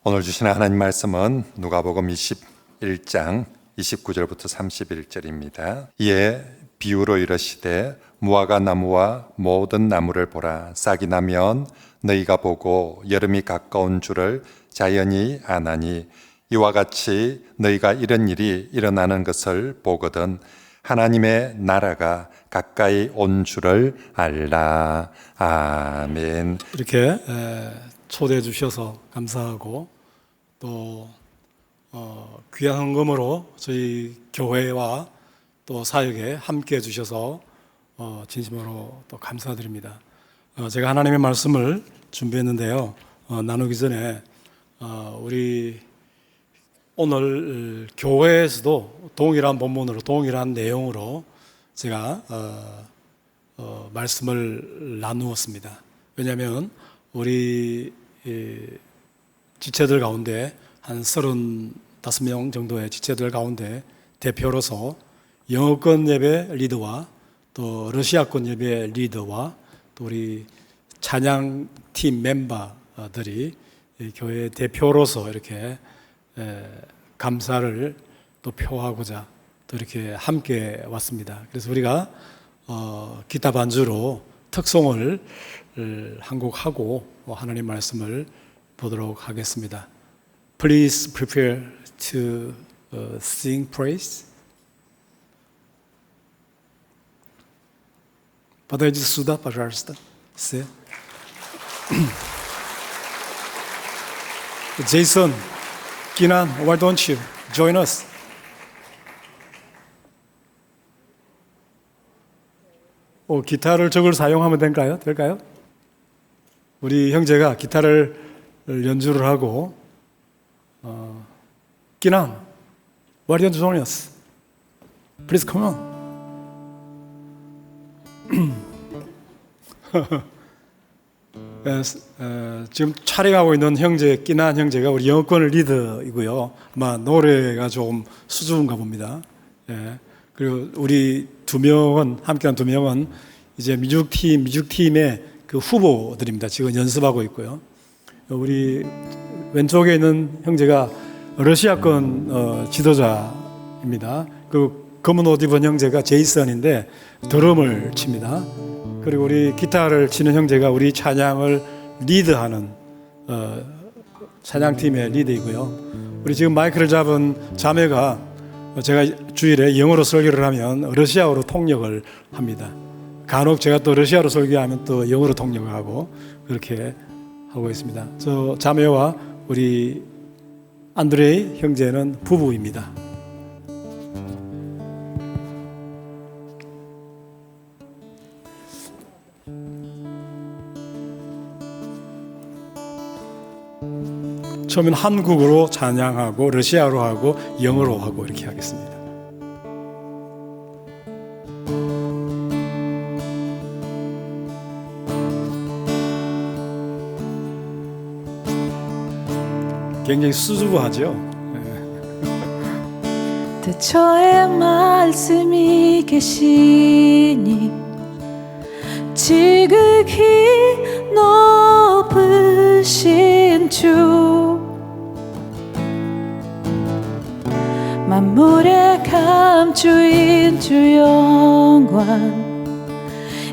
오늘 주시는 하나님 말씀은 누가복음 21장 29절부터 31절입니다. 이에 비유로 이르시되 무화과 나무와 모든 나무를 보라. 싹이 나면 너희가 보고 여름이 가까운 줄을 자연히 아나니 이와 같이 너희가 이런 일이 일어나는 것을 보거든 하나님의 나라가 가까이 온 줄을 알라. 아멘. 이렇게 초대해 주셔서 감사하고 또 귀한 헌금으로 저희 교회와 또 사역에 함께 해 주셔서 진심으로 또 감사드립니다. 제가 하나님의 말씀을 준비했는데요. 나누기 전에 우리 오늘 교회에서도 동일한 본문으로 동일한 내용으로 제가 말씀을 나누었습니다. 왜냐하면 우리 지체들 가운데 한 35명 정도의 지체들 가운데 대표로서 영어권 예배 리더와 또 러시아권 예배 리더와 또 우리 찬양팀 멤버들이 교회 대표로서 이렇게 감사를 또 표하고자 또 이렇게 함께 왔습니다. 그래서 우리가 기타 반주로 특송을 한 곡 하고 하나님 말씀을 보도록 하겠습니다. Please prepare to sing praise. Подойди сюда, пожалуйста. Все. Jason, Kinan, why don't you join us? 기타를 저걸 사용하면 될까요? 우리 형제가 기타를 연주를 하고 Kinan, why don't you join us? Please come on. 지금 촬영하고 있는 형제 끼난 형제가 우리 영어권 리더이고요. 아마 노래가 조금 수줍은가 봅니다. 그리고 우리 함께한 두 명은 이제 뮤직팀의 그 후보들입니다. 지금 연습하고 있고요. 우리 왼쪽에 있는 형제가 러시아권 지도자입니다. 그 검은 옷 입은 형제가 제이슨인데 드럼을 칩니다. 그리고 우리 기타를 치는 형제가 우리 찬양을 리드하는 찬양팀의 리드이고요. 우리 지금 마이크를 잡은 자매가 제가 주일에 영어로 설교를 하면 러시아어로 통역을 합니다. 간혹 제가 또 러시아로 설교하면 또 영어로 통역을 하고 그렇게 하고 있습니다. 저 자매와 우리 안드레이 형제는 부부입니다. 처음엔 한국어로 찬양하고 러시아어로 하고 영어로 하고 이렇게 하겠습니다. 굉장히 수줍어하죠. 대처의 말씀이 계시니 지극히 높으신 주 만물의 감주인 주 영광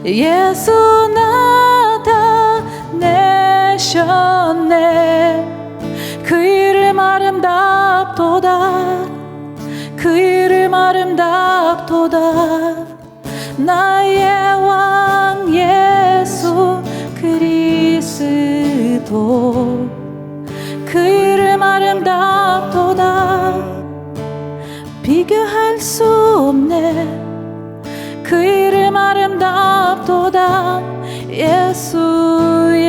예수 나타내셨네. 그 이름 아름답도다. 그 이름 아름답도다. 나의 왕 예수 그리스도 그 이름 아름답도다. 비교할 수 없네. 그 이름 아름답도다. 예수의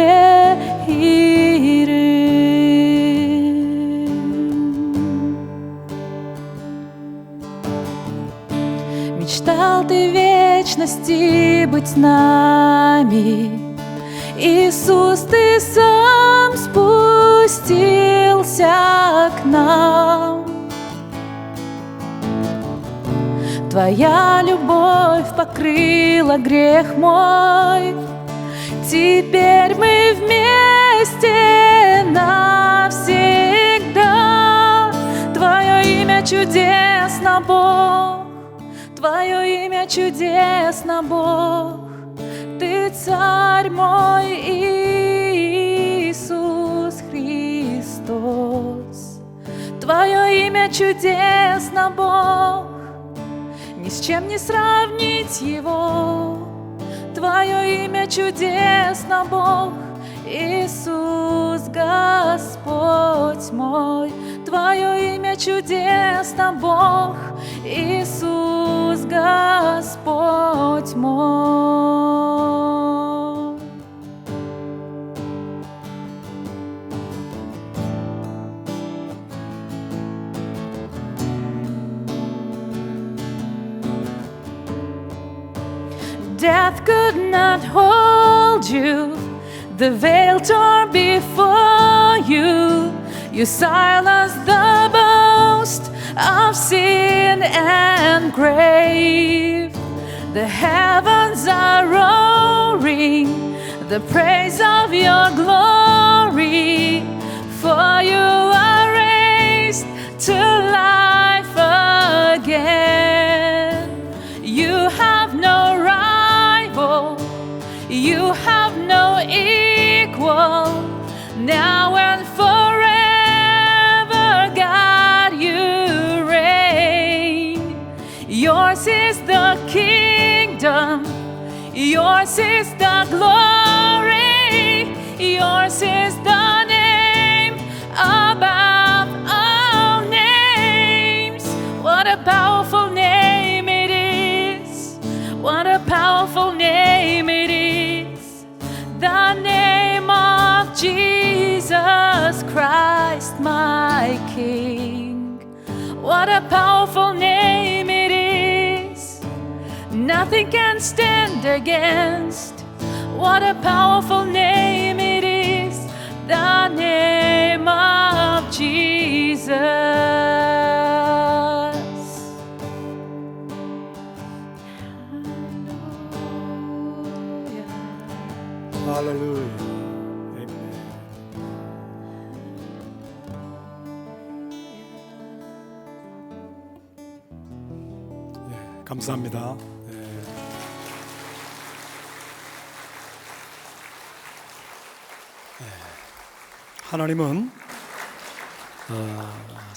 이름. Мечтал ты в вечности быть с нами. Иисус, ты сам спустился к нам. Твоя любовь покрыла грех мой. Теперь мы вместе навсегда. чудесно, Бог, Ты царь мой Иисус Христос. Твое имя чудесно, Бог, ни с чем не сравнить его. Твое имя чудесно, Бог, Иисус Господь мой. Твое имя чудесно, Бог, Иисус Господь мой. Death could not hold you, the veil tore before you. You silenced the boast of sin and grave. The heavens are roaring the praise of your glory, for you are raised to life again. You have no rival, you have no equal, now and forever, God, you reign. Yours is the kingdom, yours is the glory, yours is the name above all names. What a powerful name it is, what a powerful name it is, the name of Jesus Christ, my King. What a powerful name it is, nothing can stand against. What a powerful name it is, the name of Jesus. 할렐루야. 아멘. 네, 감사합니다. 네. 하나님은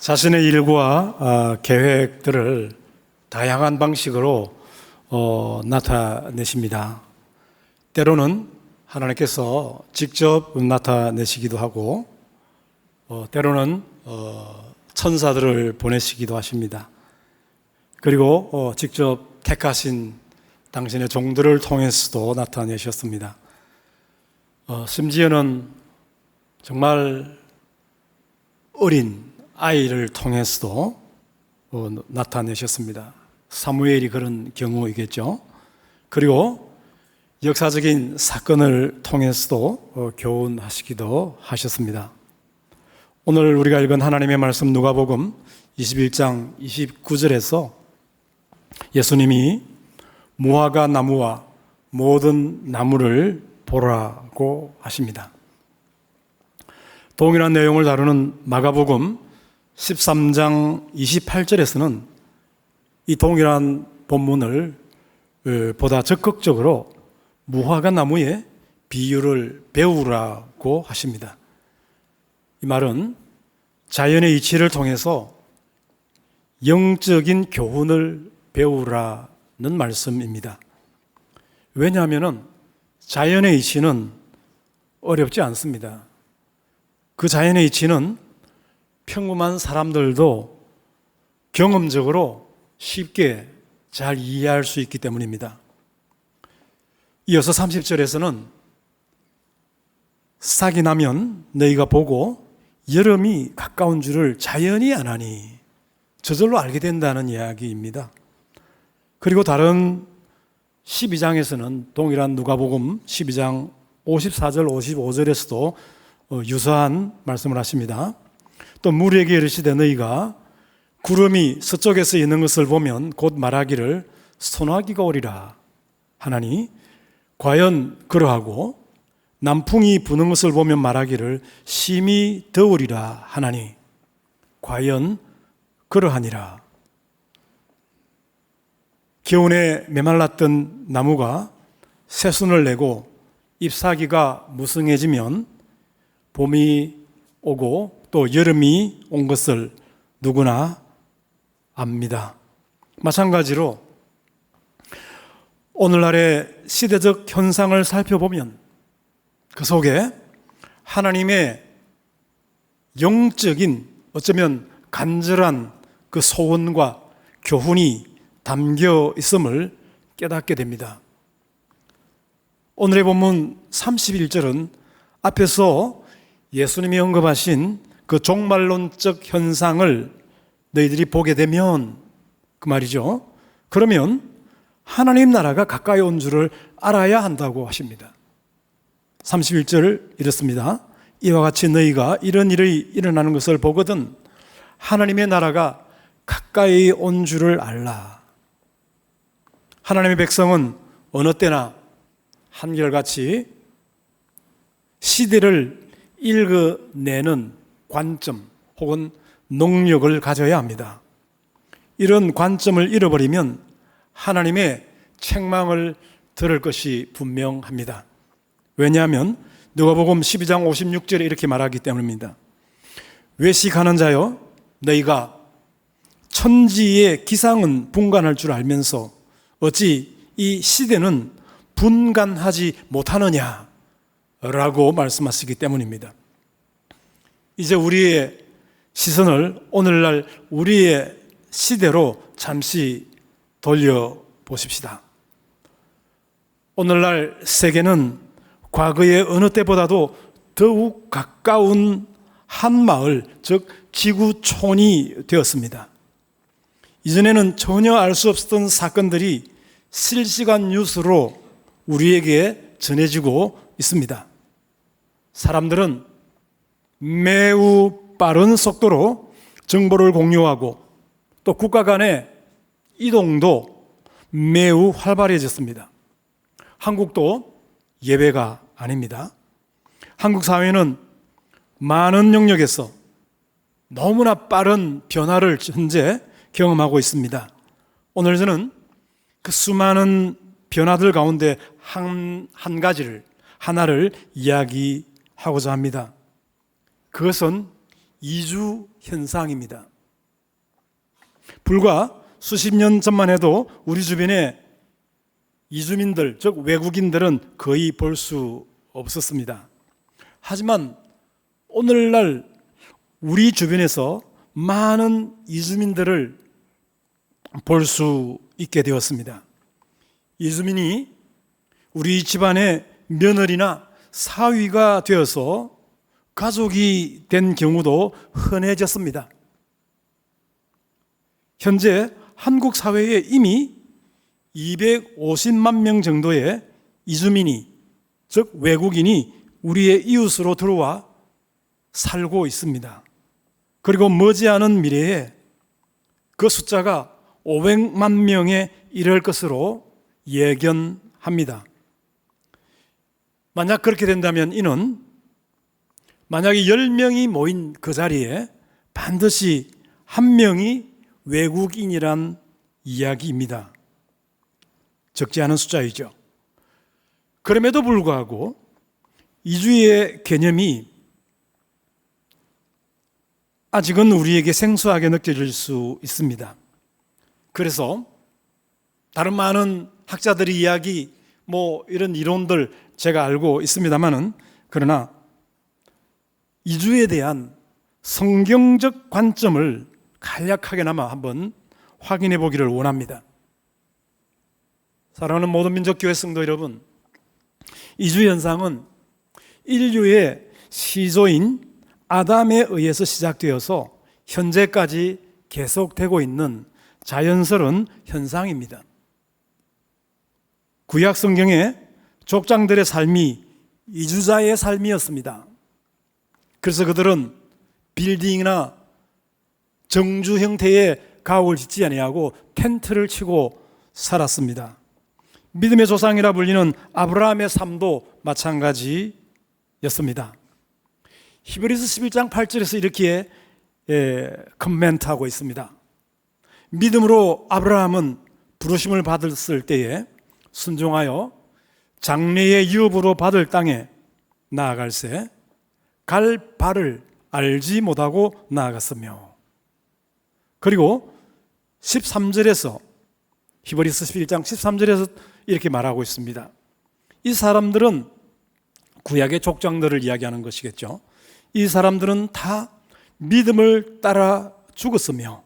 자신의 일과 계획들을 다양한 방식으로 나타내십니다. 때로는 하나님께서 직접 나타내시기도 하고, 때로는 천사들을 보내시기도 하십니다. 그리고 직접 택하신 당신의 종들을 통해서도 나타내셨습니다. 심지어는 정말 어린 아이를 통해서도 나타내셨습니다. 사무엘이 그런 경우이겠죠. 그리고 역사적인 사건을 통해서도 교훈하시기도 하셨습니다. 오늘 우리가 읽은 하나님의 말씀 누가복음 21장 29절에서 예수님이 무화과 나무와 모든 나무를 보라고 하십니다. 동일한 내용을 다루는 마가복음 13장 28절에서는 이 동일한 본문을 보다 적극적으로 무화과 나무의 비유를 배우라고 하십니다. 이 말은 자연의 이치를 통해서 영적인 교훈을 배우라는 말씀입니다. 왜냐하면 자연의 이치는 어렵지 않습니다. 그 자연의 이치는 평범한 사람들도 경험적으로 쉽게 잘 이해할 수 있기 때문입니다. 이어서 30절에서는 싹이 나면 너희가 보고 여름이 가까운 줄을 자연히 아나니, 저절로 알게 된다는 이야기입니다. 그리고 다른 12장에서는 동일한 누가복음 12장 54절 55절에서도 유사한 말씀을 하십니다. 또 무리에게 이르시되 너희가 구름이 서쪽에서 있는 것을 보면 곧 말하기를 소나기가 오리라 하나니 과연 그러하고 남풍이 부는 것을 보면 말하기를 심히 더우리라 하나니 과연 그러하니라. 기온에 메말랐던 나무가 새순을 내고 잎사귀가 무성해지면 봄이 오고 또 여름이 온 것을 누구나 압니다. 마찬가지로 오늘날의 시대적 현상을 살펴보면 그 속에 하나님의 영적인 어쩌면 간절한 그 소원과 교훈이 담겨 있음을 깨닫게 됩니다. 오늘의 본문 31절은 앞에서 예수님이 언급하신 그 종말론적 현상을 너희들이 보게 되면 그 말이죠. 그러면 하나님 나라가 가까이 온 줄을 알아야 한다고 하십니다. 31절 이렇습니다. 이와 같이 너희가 이런 일이 일어나는 것을 보거든 하나님의 나라가 가까이 온 줄을 알라. 하나님의 백성은 어느 때나 한결같이 시대를 읽어내는 관점 혹은 능력을 가져야 합니다. 이런 관점을 잃어버리면 하나님의 책망을 들을 것이 분명합니다. 왜냐하면 누가복음 12장 56절에 이렇게 말하기 때문입니다. 외식하는 자여 너희가 천지의 기상은 분간할 줄 알면서 어찌 이 시대는 분간하지 못하느냐 라고 말씀하시기 때문입니다. 이제 우리의 시선을 오늘날 우리의 시대로 잠시 돌려보십시다. 오늘날 세계는 과거의 어느 때보다도 더욱 가까운 한마을, 즉 지구촌이 되었습니다. 이전에는 전혀 알 수 없었던 사건들이 실시간 뉴스로 우리에게 전해지고 있습니다. 사람들은 매우 빠른 속도로 정보를 공유하고 또 국가 간의 이동도 매우 활발해졌습니다. 한국도 예외가 아닙니다. 한국 사회는 많은 영역에서 너무나 빠른 변화를 현재 경험하고 있습니다. 오늘 저는 그 수많은 변화들 가운데 하나를 이야기하고자 합니다. 그것은 이주 현상입니다. 불과 수십 년 전만 해도 우리 주변에 이주민들, 즉 외국인들은 거의 볼 수 없었습니다. 하지만 오늘날 우리 주변에서 많은 이주민들을 볼 수 있게 되었습니다. 이주민이 우리 집안의 며느리나 사위가 되어서 가족이 된 경우도 흔해졌습니다. 현재 한국 사회에 이미 250만 명 정도의 이주민이, 즉 외국인이 우리의 이웃으로 들어와 살고 있습니다. 그리고 머지않은 미래에 그 숫자가 500만 명에 이를 것으로 예견합니다. 만약 그렇게 된다면 이는 만약에 10명이 모인 그 자리에 반드시 한 명이 외국인이란 이야기입니다. 적지 않은 숫자이죠. 그럼에도 불구하고 이주의 개념이 아직은 우리에게 생소하게 느껴질 수 있습니다. 그래서 다른 많은 학자들의 이야기, 이런 이론들 제가 알고 있습니다만은, 그러나 이주에 대한 성경적 관점을 간략하게나마 한번 확인해 보기를 원합니다. 사랑하는 모든 민족교회 성도 여러분, 이주 현상은 인류의 시조인 아담에 의해서 시작되어서 현재까지 계속되고 있는 자연스러운 현상입니다. 구약 성경의 족장들의 삶이 이주자의 삶이었습니다. 그래서 그들은 빌딩이나 정주 형태의 가옥을 짓지 아니하고 텐트를 치고 살았습니다. 믿음의 조상이라 불리는 아브라함의 삶도 마찬가지였습니다. 히브리서 11장 8절에서 이렇게 코멘트하고 있습니다. 믿음으로 아브라함은 부르심을 받았을 때에 순종하여 장래의 유업으로 받을 땅에 나아갈새 갈 바를 알지 못하고 나아갔으며, 그리고 13절에서 히브리서 11장 13절에서 이렇게 말하고 있습니다. 이 사람들은 구약의 족장들을 이야기하는 것이겠죠. 이 사람들은 다 믿음을 따라 죽었으며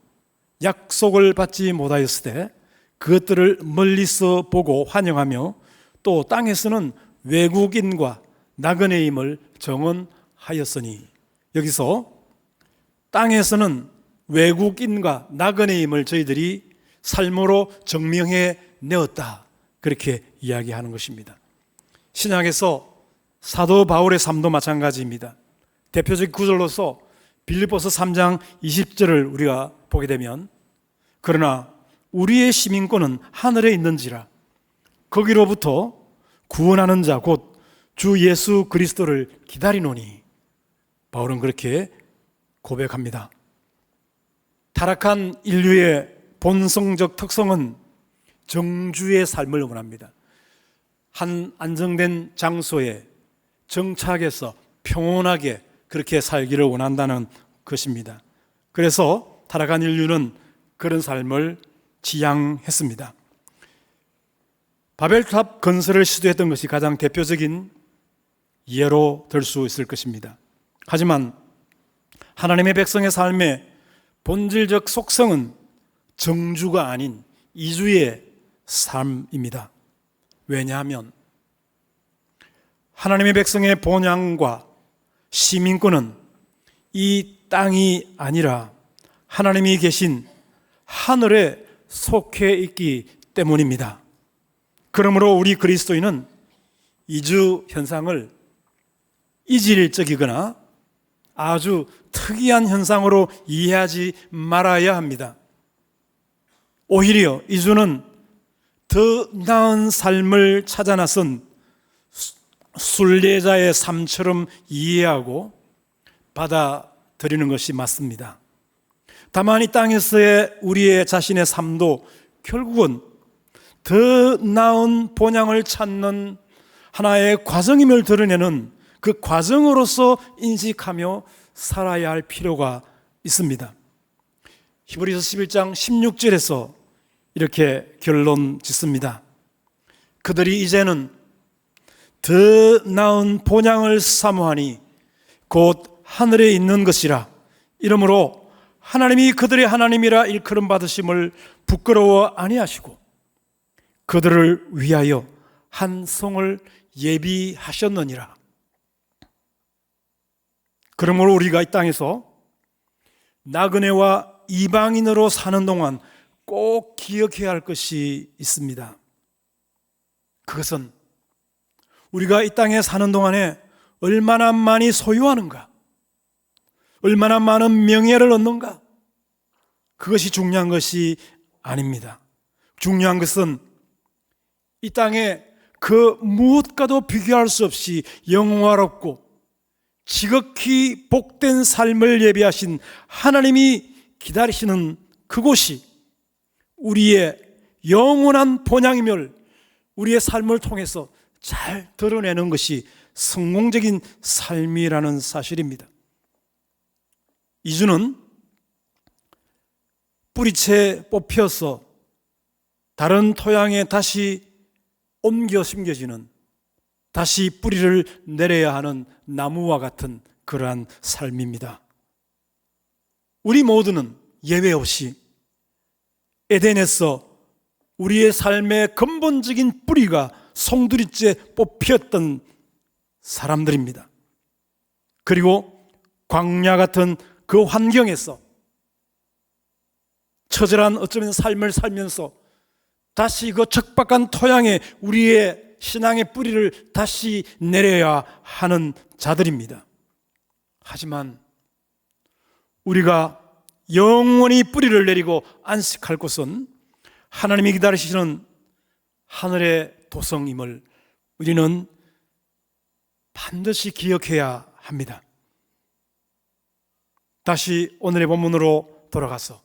약속을 받지 못하였을 때 그것들을 멀리서 보고 환영하며 또 땅에서는 외국인과 나그네임을 정언하였으니, 여기서 땅에서는 외국인과 나그네임을 저희들이 삶으로 증명해 내었다, 그렇게 이야기하는 것입니다. 신약에서 사도 바울의 삶도 마찬가지입니다. 대표적 구절로서 빌립보서 3장 20절을 우리가 보게 되면, 그러나 우리의 시민권은 하늘에 있는지라 거기로부터 구원하는 자 곧 주 예수 그리스도를 기다리노니, 바울은 그렇게 고백합니다. 타락한 인류의 본성적 특성은 정주의 삶을 원합니다. 한 안정된 장소에 정착해서 평온하게 그렇게 살기를 원한다는 것입니다. 그래서 타락한 인류는 그런 삶을 지향했습니다. 바벨탑 건설을 시도했던 것이 가장 대표적인 예로 들 수 있을 것입니다. 하지만 하나님의 백성의 삶의 본질적 속성은 정주가 아닌 이주의 삶입니다. 왜냐하면 하나님의 백성의 본향과 시민권은 이 땅이 아니라 하나님이 계신 하늘에 속해 있기 때문입니다. 그러므로 우리 그리스도인은 이주 현상을 이질적이거나 아주 특이한 현상으로 이해하지 말아야 합니다. 오히려 이주는 더 나은 삶을 찾아 나선 순례자의 삶처럼 이해하고 받아들이는 것이 맞습니다. 다만 이 땅에서의 우리의 자신의 삶도 결국은 더 나은 본향을 찾는 하나의 과정임을 드러내는 그 과정으로서 인식하며 살아야 할 필요가 있습니다. 히브리서 11장 16절에서 이렇게 결론 짓습니다. 그들이 이제는 더 나은 본향을 사모하니 곧 하늘에 있는 것이라. 이러므로 하나님이 그들의 하나님이라 일컬음 받으심을 부끄러워 아니하시고 그들을 위하여 한 성을 예비하셨느니라. 그러므로 우리가 이 땅에서 나그네와 이방인으로 사는 동안 꼭 기억해야 할 것이 있습니다. 그것은 우리가 이 땅에 사는 동안에 얼마나 많이 소유하는가, 얼마나 많은 명예를 얻는가, 그것이 중요한 것이 아닙니다. 중요한 것은 이 땅에 그 무엇과도 비교할 수 없이 영화롭고 지극히 복된 삶을 예비하신 하나님이 기다리시는 그곳이 우리의 영원한 본향임을 우리의 삶을 통해서 잘 드러내는 것이 성공적인 삶이라는 사실입니다. 이주는 뿌리채 뽑혀서 다른 토양에 다시 옮겨 심겨지는, 다시 뿌리를 내려야 하는 나무와 같은 그러한 삶입니다. 우리 모두는 예외 없이 에덴에서 우리의 삶의 근본적인 뿌리가 송두리째 뽑혔던 사람들입니다. 그리고 광야 같은 그 환경에서 처절한 어쩌면 삶을 살면서 다시 그 척박한 토양에 우리의 신앙의 뿌리를 다시 내려야 하는 자들입니다. 하지만 우리가 영원히 뿌리를 내리고 안식할 곳은 하나님이 기다리시는 하늘의 도성임을 우리는 반드시 기억해야 합니다. 다시 오늘의 본문으로 돌아가서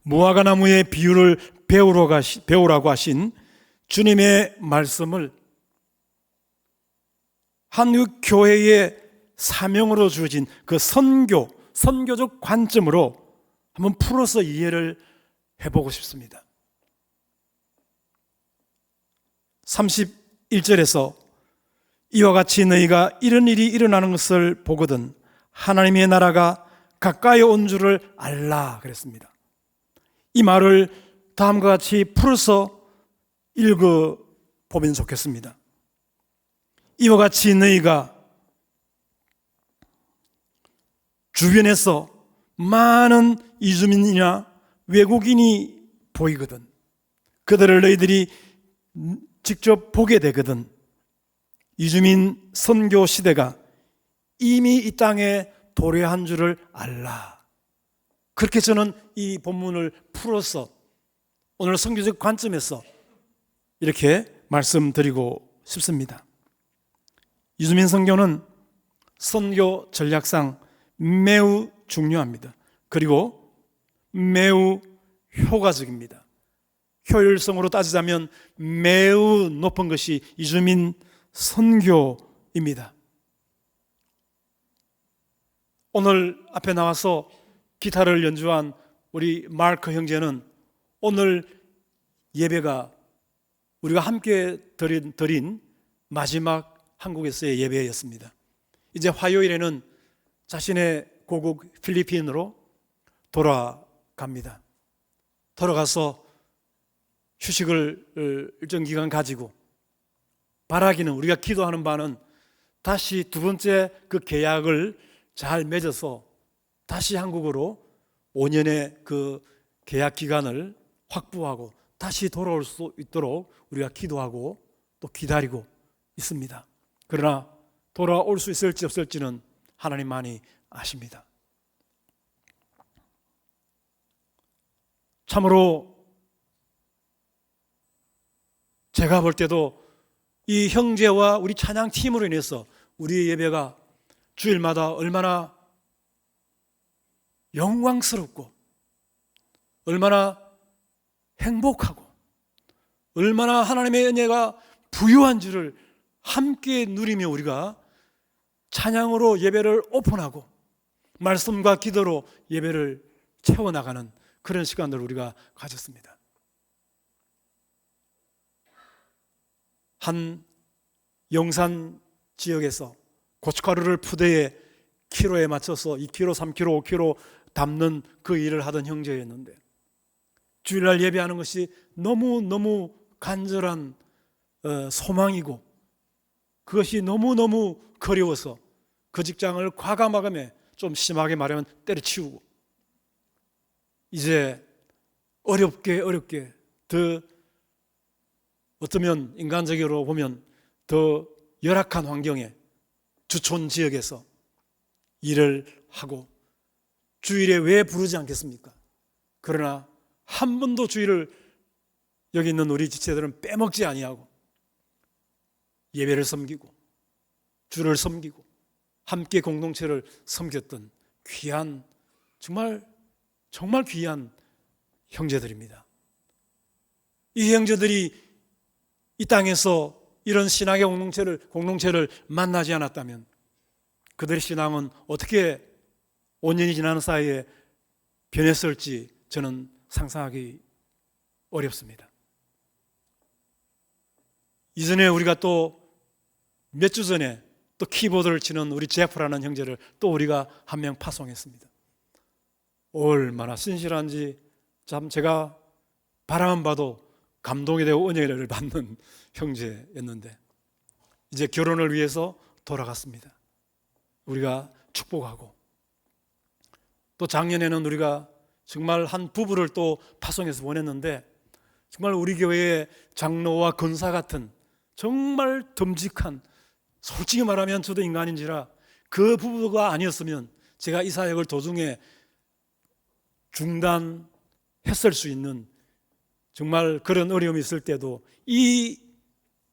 무화과나무의 비유를 배우라고 하신 주님의 말씀을 한국 교회의 사명으로 주어진 그 선교적 관점으로 한번 풀어서 이해를 해보고 싶습니다. 31절에서 이와 같이 너희가 이런 일이 일어나는 것을 보거든 하나님의 나라가 가까이 온 줄을 알라 그랬습니다. 이 말을 다음과 같이 풀어서 읽어보면 좋겠습니다. 이와 같이 너희가 주변에서 많은 이주민이나 외국인이 보이거든 그들을 너희들이 직접 보게 되거든 이주민 선교 시대가 이미 이 땅에 도래한 줄을 알라. 그렇게 저는 이 본문을 풀어서 오늘 선교적 관점에서 이렇게 말씀드리고 싶습니다. 이주민 선교는 선교 전략상 매우 중요합니다. 그리고 매우 효과적입니다. 효율성으로 따지자면 매우 높은 것이 이주민 선교입니다. 오늘 앞에 나와서 기타를 연주한 우리 마크 형제는 오늘 예배가 우리가 함께 드린 마지막 한국에서의 예배였습니다. 이제 화요일에는 자신의 고국 필리핀으로 돌아갑니다. 돌아가서 휴식을 일정 기간 가지고 바라기는 우리가 기도하는 바는 다시 두 번째 그 계약을 잘 맺어서 다시 한국으로 5년의 그 계약 기간을 확보하고 다시 돌아올 수 있도록 우리가 기도하고 또 기다리고 있습니다. 그러나 돌아올 수 있을지 없을지는 하나님만이 아십니다. 참으로 제가 볼 때도 이 형제와 우리 찬양팀으로 인해서 우리의 예배가 주일마다 얼마나 영광스럽고 얼마나 행복하고 얼마나 하나님의 은혜가 부유한 줄을 함께 누리며 우리가 찬양으로 예배를 오픈하고 말씀과 기도로 예배를 채워나가는 그런 시간들을 우리가 가졌습니다. 한 영산 지역에서 고춧가루를 푸대에 키로에 맞춰서 2kg, 3kg, 5kg 담는 그 일을 하던 형제였는데 주일날 예배하는 것이 너무너무 간절한 소망이고 그것이 너무너무 그리워서 그 직장을 과감하게 좀 심하게 말하면 때려치우고 이제 어렵게 더 어쩌면 인간적으로 보면 더 열악한 환경에 주촌 지역에서 일을 하고 주일에 왜 부르지 않겠습니까? 그러나 한 번도 주일을 여기 있는 우리 지체들은 빼먹지 아니하고 예배를 섬기고 주를 섬기고 함께 공동체를 섬겼던 귀한 정말 귀한 형제들입니다. 이 형제들이 이 땅에서 이런 신앙의 공동체를 만나지 않았다면 그들의 신앙은 어떻게 5년이 지나는 사이에 변했을지 저는 상상하기 어렵습니다. 이전에 우리가 또 몇 주 전에 또 키보드를 치는 우리 제프라는 형제를 또 우리가 한 명 파송했습니다. 얼마나 신실한지 참 제가 바라만 봐도 감동이 되고 은혜를 받는 형제였는데 이제 결혼을 위해서 돌아갔습니다. 우리가 축복하고 또 작년에는 우리가 정말 한 부부를 또 파송해서 보냈는데 정말 우리 교회의 장로와 권사 같은 정말 듬직한 솔직히 말하면 저도 인간인지라 그 부부가 아니었으면 제가 이 사역을 도중에 중단했을 수 있는 정말 그런 어려움이 있을 때도 이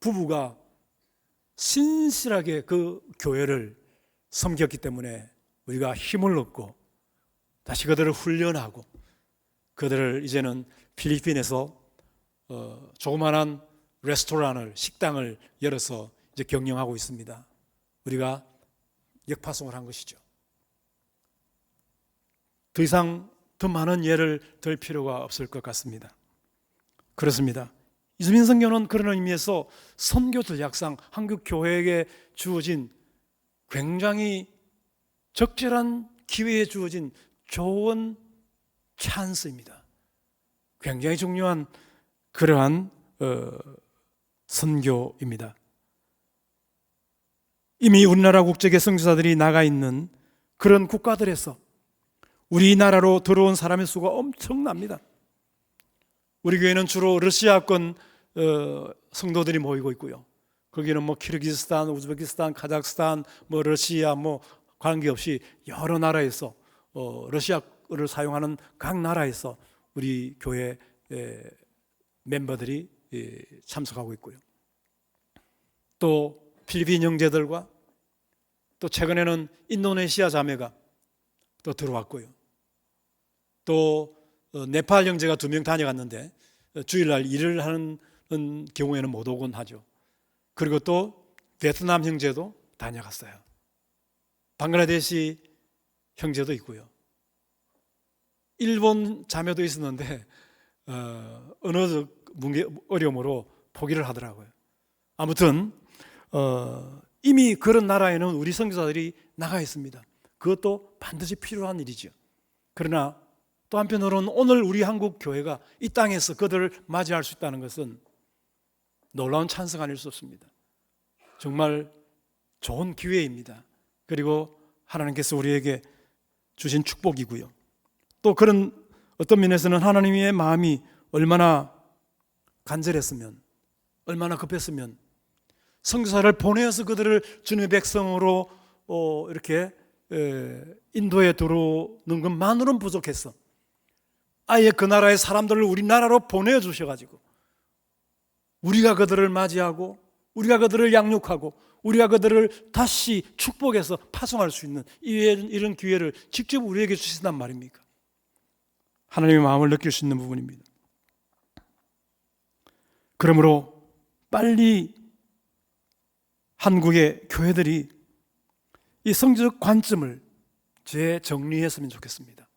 부부가 신실하게 그 교회를 섬겼기 때문에 우리가 힘을 얻고 다시 그들을 훈련하고 그들을 이제는 필리핀에서 조그마한 레스토랑을, 식당을 열어서 이제 경영하고 있습니다. 우리가 역파송을 한 것이죠. 더 이상 더 많은 예를 들 필요가 없을 것 같습니다. 그렇습니다. 이수민 선교는 그런 의미에서 선교 전략상 한국 교회에게 주어진 굉장히 적절한 기회에 주어진 좋은 찬스입니다. 굉장히 중요한 그러한 선교입니다. 이미 우리나라 국적의 선교사들이 나가 있는 그런 국가들에서 우리나라로 들어온 사람의 수가 엄청납니다. 우리 교회는 주로 러시아권 성도들이 모이고 있고요. 거기는 뭐 키르기스탄, 우즈베키스탄, 카자흐스탄, 뭐 러시아 뭐 관계없이 여러 나라에서 러시아어를 사용하는 각 나라에서 우리 교회 멤버들이 참석하고 있고요. 또 필리핀 형제들과 또 최근에는 인도네시아 자매가 또 들어왔고요. 또 네팔 형제가 2명 다녀갔는데 주일날 일을 하는 경우에는 못 오곤 하죠. 그리고 또 베트남 형제도 다녀갔어요. 방글라데시 형제도 있고요. 일본 자매도 있었는데 언어적 어려움으로 포기를 하더라고요. 아무튼 이미 그런 나라에는 우리 선교사들이 나가 있습니다. 그것도 반드시 필요한 일이죠. 그러나 또 한편으로는 오늘 우리 한국 교회가 이 땅에서 그들을 맞이할 수 있다는 것은 놀라운 찬스가 아닐 수 없습니다. 정말 좋은 기회입니다. 그리고 하나님께서 우리에게 주신 축복이고요. 또 그런 어떤 면에서는 하나님의 마음이 얼마나 간절했으면, 얼마나 급했으면 선교사를 보내어서 그들을 주님의 백성으로 이렇게 인도에 들어오는 것만으로는 부족했어. 아예 그 나라의 사람들을 우리나라로 보내주셔가지고 우리가 그들을 맞이하고 우리가 그들을 양육하고 우리가 그들을 다시 축복해서 파송할 수 있는 이런 기회를 직접 우리에게 주신단 말입니까? 하나님의 마음을 느낄 수 있는 부분입니다. 그러므로 빨리 한국의 교회들이 이 성적 관점을 재정리했으면 좋겠습니다.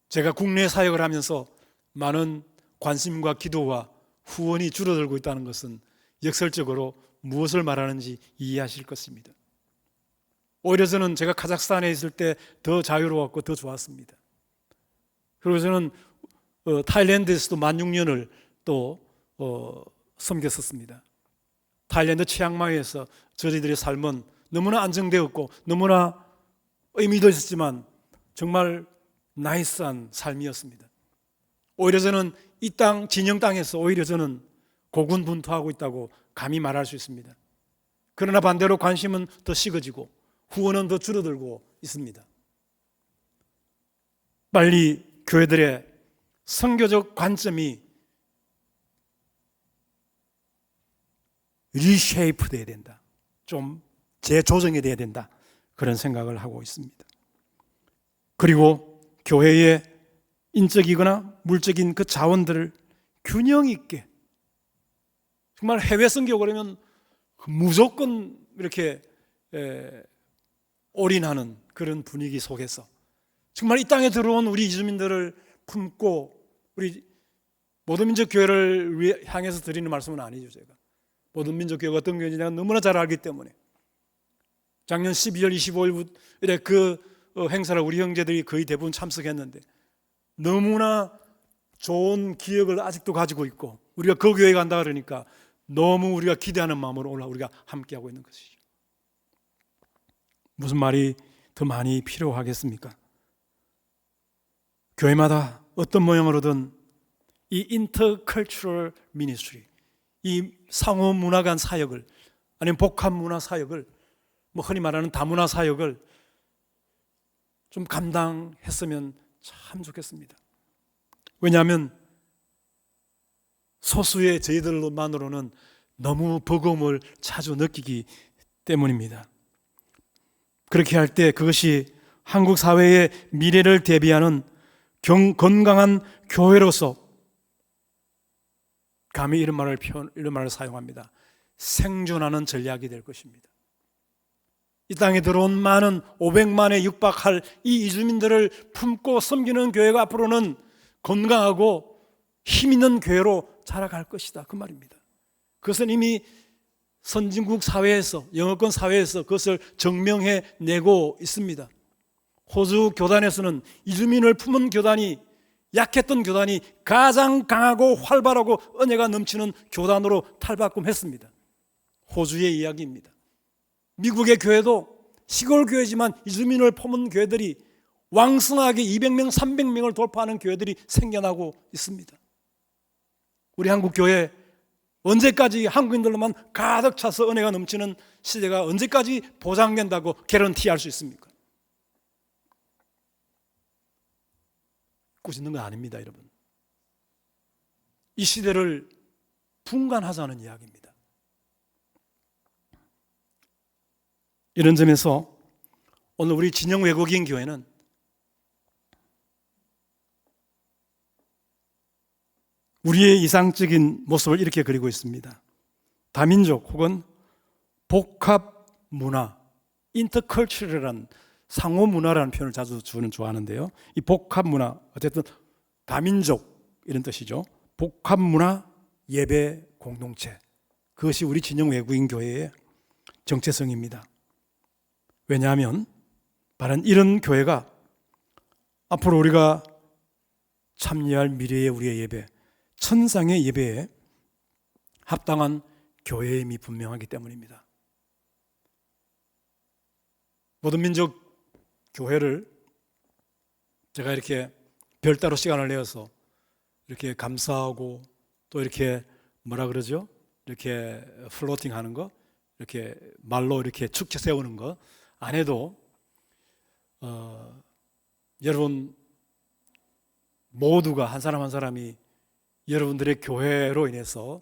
제가 국내 사역을 하면서 많은 관심과 기도와 후원이 줄어들고 있다는 것은 역설적으로 무엇을 말하는지 이해하실 것입니다. 오히려 저는 제가 카자흐스탄에 있을 때 더 자유로웠고 더 좋았습니다. 그리고 저는 타일랜드에서도 16,000년을 또 섬겼었습니다. 타일랜드 치앙마이에서 저희들의 삶은 너무나 안정되었고 너무나 의미도 있었지만 정말 나이스한 삶이었습니다. 오히려 저는 이 땅 진영 땅에서 오히려 저는 고군분투하고 있다고 감히 말할 수 있습니다. 그러나 반대로 관심은 더 식어지고 후원은 더 줄어들고 있습니다. 빨리 교회들의 선교적 관점이 리쉐이프 돼야 된다. 좀 재조정이 돼야 된다. 그런 생각을 하고 있습니다. 그리고 교회의 인적이거나 물적인 그 자원들을 균형 있게 정말 해외 선교 그러면 무조건 이렇게 올인하는 그런 분위기 속에서 정말 이 땅에 들어온 우리 이주민들을 품고 우리 모든 민족 교회를 향해서 드리는 말씀은 아니죠. 제가 모든 민족 교회가 어떤 교회인지 내가 너무나 잘 알기 때문에 작년 12월 25일에 그 행사를 우리 형제들이 거의 대부분 참석했는데 너무나 좋은 기억을 아직도 가지고 있고 우리가 그 교회에 간다 그러니까 너무 우리가 기대하는 마음으로 우리가 함께하고 있는 것이죠. 무슨 말이 더 많이 필요하겠습니까? 교회마다 어떤 모양으로든 이 인터컬처럴 미니스트리, 이 상호 문화 간 사역을 아니면 복합 문화 사역을 뭐 흔히 말하는 다문화 사역을 좀 감당했으면 참 좋겠습니다. 왜냐하면 소수의 저희들만으로는 너무 버거움을 자주 느끼기 때문입니다. 그렇게 할 때 그것이 한국 사회의 미래를 대비하는 건강한 교회로서 감히 이런 말을 사용합니다. 생존하는 전략이 될 것입니다. 이 땅에 들어온 많은 500만에 육박할 이 이주민들을 품고 섬기는 교회가 앞으로는 건강하고 힘 있는 교회로 자라갈 것이다, 그 말입니다. 그것은 이미 선진국 사회에서, 영어권 사회에서 그것을 증명해 내고 있습니다. 호주 교단에서는 이주민을 품은 교단이, 약했던 교단이 가장 강하고 활발하고 은혜가 넘치는 교단으로 탈바꿈했습니다. 호주의 이야기입니다. 미국의 교회도 시골 교회지만 이주민을 품은 교회들이 왕성하게 200명, 300명을 돌파하는 교회들이 생겨나고 있습니다. 우리 한국 교회, 언제까지 한국인들로만 가득 차서 은혜가 넘치는 시대가 언제까지 보장된다고 개런티할 수 있습니까? 꾸짖는 건 아닙니다, 여러분. 이 시대를 분간하자는 이야기입니다. 이런 점에서 오늘 우리 진영 외국인 교회는 우리의 이상적인 모습을 이렇게 그리고 있습니다. 다민족 혹은 복합 문화, 인터컬처럴한 상호 문화라는 표현을 자주 저는 좋아하는데요. 이 복합 문화, 어쨌든 다민족 이런 뜻이죠. 복합 문화 예배 공동체, 그것이 우리 진영 외국인 교회의 정체성입니다. 왜냐하면 바로 이런 교회가 앞으로 우리가 참여할 미래의 우리의 예배, 천상의 예배에 합당한 교회임이 분명하기 때문입니다. 모든 민족 교회를 제가 이렇게 별따로 시간을 내어서 이렇게 감사하고 또 이렇게 뭐라 그러죠? 이렇게 플로팅 하는 거, 이렇게 말로 이렇게 축제 세우는 거 안 해도 여러분 모두가 한 사람 한 사람이 여러분들의 교회로 인해서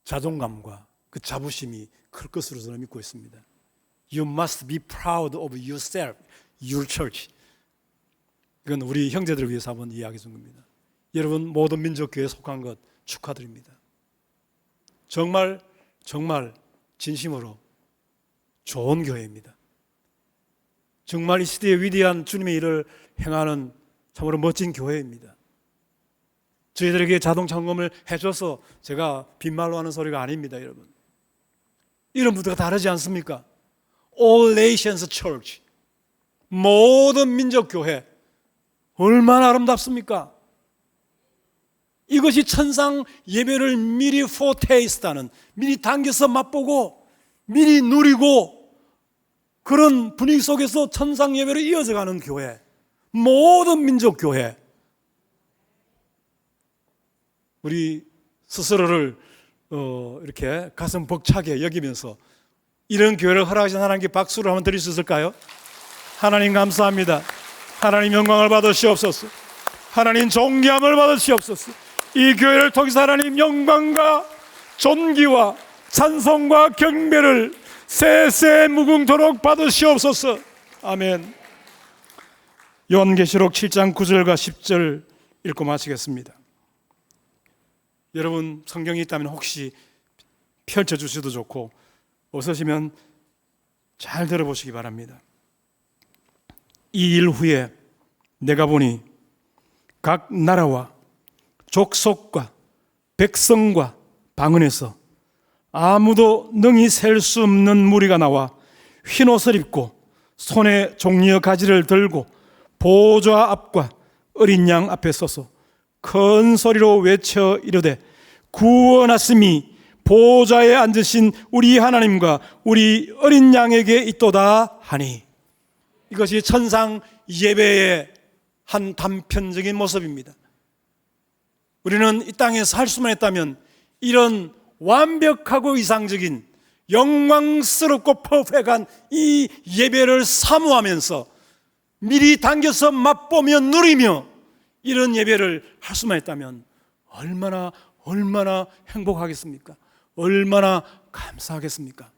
자존감과 그 자부심이 클 것으로 저는 믿고 있습니다. You must be proud of yourself, your church. 이건 우리 형제들을 위해서 한번 이야기해 준 겁니다. 여러분 모든 민족교회에 속한 것 축하드립니다. 정말 진심으로 좋은 교회입니다. 정말 이 시대의 위대한 주님의 일을 행하는 참으로 멋진 교회입니다. 저희들에게 자동 점검을 해줘서 제가 빈말로 하는 소리가 아닙니다, 여러분. 이름부터가 다르지 않습니까? All Nations Church, 모든 민족 교회, 얼마나 아름답습니까? 이것이 천상 예배를 미리 포테이스트하는, 미리 당겨서 맛보고 미리 누리고 그런 분위기 속에서 천상 예배로 이어져가는 교회, 모든 민족 교회. 우리 스스로를 이렇게 가슴 벅차게 여기면서 이런 교회를 허락하신 하나님께 박수를 한번 드릴 수 있을까요? 하나님 감사합니다. 하나님 영광을 받으시옵소서. 하나님 존귀함을 받으시옵소서. 이 교회를 통해서 하나님 영광과 존귀와 찬송과 경배를 세세 무궁토록 받으시옵소서. 아멘. 요한계시록 7장 9절과 10절 읽고 마치겠습니다. 여러분 성경이 있다면 혹시 펼쳐주셔도 좋고 없으시면 잘 들어보시기 바랍니다. 이 일 후에 내가 보니 각 나라와 족속과 백성과 방언에서 아무도 능히 셀 수 없는 무리가 나와 흰 옷을 입고 손에 종려 가지를 들고 보좌 앞과 어린 양 앞에 서서 큰 소리로 외쳐 이르되 구원하심이 보좌에 앉으신 우리 하나님과 우리 어린 양에게 있도다 하니, 이것이 천상 예배의 한 단편적인 모습입니다. 우리는 이 땅에서 할 수만 했다면 이런 완벽하고 이상적인 영광스럽고 퍼펙트한 이 예배를 사모하면서 미리 당겨서 맛보며 누리며 이런 예배를 할 수만 했다면 얼마나 행복하겠습니까? 얼마나 감사하겠습니까?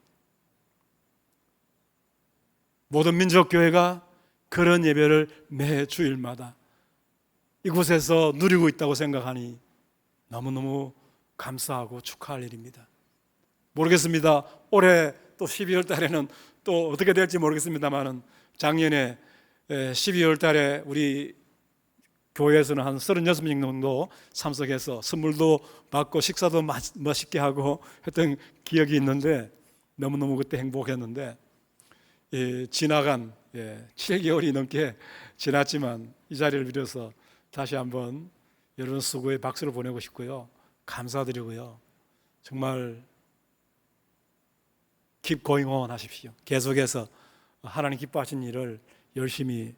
모든 민족교회가 그런 예배를 매 주일마다 이곳에서 누리고 있다고 생각하니 너무너무 감사하고 축하할 일입니다. 모르겠습니다. 올해 또 12월 달에는 또 어떻게 될지 모르겠습니다만은 작년에 12월 달에 우리 교회에서는 한 36명 정도 참석해서 선물도 받고 식사도 맛있게 하고 했던 기억이 있는데 너무너무 그때 행복했는데 지나간 7개월이 넘게 지났지만 이 자리를 빌어서 다시 한번 여러분 수고에 박수를 보내고 싶고요. 감사드리고요. 정말 keep going on 하십시오. 계속해서 하나님 기뻐하신 일을 열심히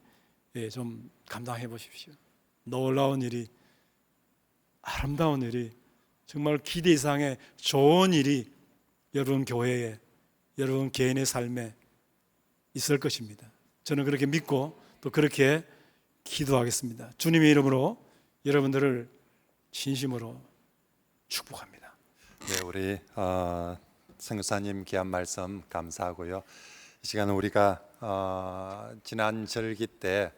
좀 감당해 보십시오. 놀라운 일이, 아름다운 일이, 정말 기대 이상의 좋은 일이 여러분 교회에, 여러분 개인의 삶에 있을 것입니다. 저는 그렇게 믿고 또 그렇게 기도하겠습니다. 주님의 이름으로 여러분들을 진심으로 축복합니다. 네, 우리 선교사님 귀한 말씀 감사하고요. 이 시간 우리가 지난 절기 때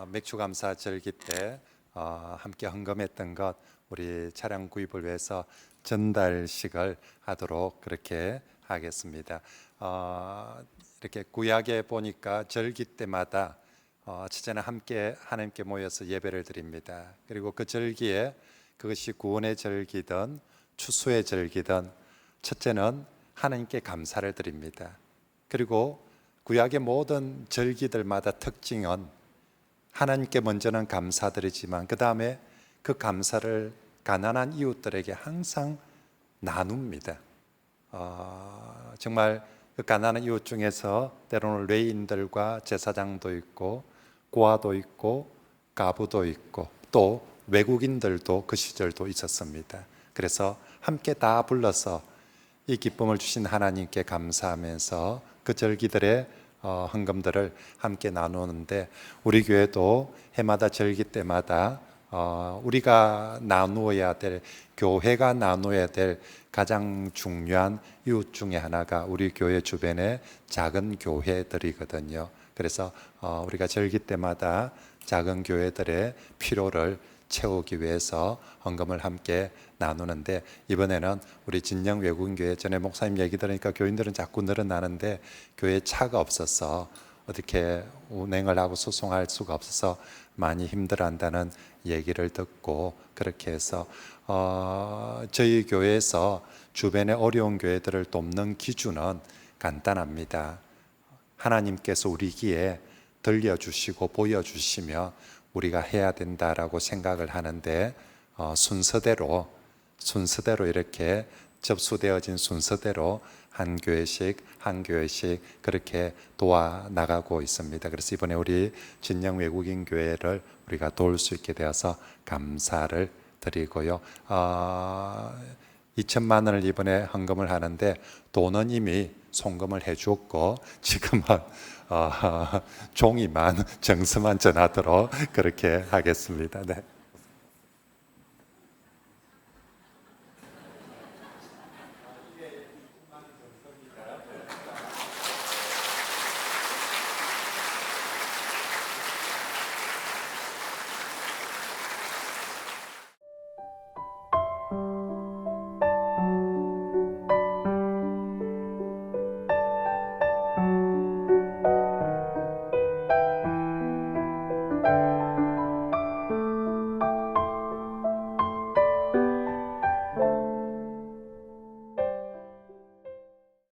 맥주 감사 절기 때 함께 헌금했던 것 우리 차량 구입을 위해서 전달식을 하도록 그렇게 하겠습니다. 이렇게 구약에 보니까 절기 때마다 첫째는 함께 하나님께 모여서 예배를 드립니다. 그리고 그 절기에 그것이 구원의 절기든 추수의 절기든 첫째는 하나님께 감사를 드립니다. 그리고 구약의 모든 절기들마다 특징은 하나님께 먼저는 감사드리지만 그 다음에 그 감사를 가난한 이웃들에게 항상 나눕니다. 정말 그 가난한 이웃 중에서 때로는 레인들과 제사장도 있고 고아도 있고 가부도 있고 또 외국인들도 그 시절도 있었습니다. 그래서 함께 다 불러서 이 기쁨을 주신 하나님께 감사하면서 그 절기들의 헌금들을 함께 나누는데 우리 교회도 해마다 절기 때마다 우리가 나누어야 될, 교회가 나누어야 될 가장 중요한 이웃 중에 하나가 우리 교회 주변의 작은 교회들이거든요. 그래서 우리가 절기 때마다 작은 교회들의 필요를 채우기 위해서 헌금을 함께 나누는데 이번에는 우리 진영 외국인교회 전에 목사님 얘기 들으니까 교인들은 자꾸 늘어나는데 교회에 차가 없어서 어떻게 운행을 하고 소송할 수가 없어서 많이 힘들어한다는 얘기를 듣고 그렇게 해서 저희 교회에서 주변의 어려운 교회들을 돕는 기준은 간단합니다. 하나님께서 우리 귀에 들려주시고 보여주시며 우리가 해야 된다라고 생각을 하는데 순서대로 이렇게 접수되어진 순서대로 한 교회씩 그렇게 도와 나가고 있습니다. 그래서 이번에 우리 진영 외국인 교회를 우리가 도울 수 있게 되어서 감사를 드리고요. 2천만 원을 이번에 헌금을 하는데 돈은 이미 송금을 해주었고 지금은 종이만 정서만 전하도록 그렇게 하겠습니다. 네.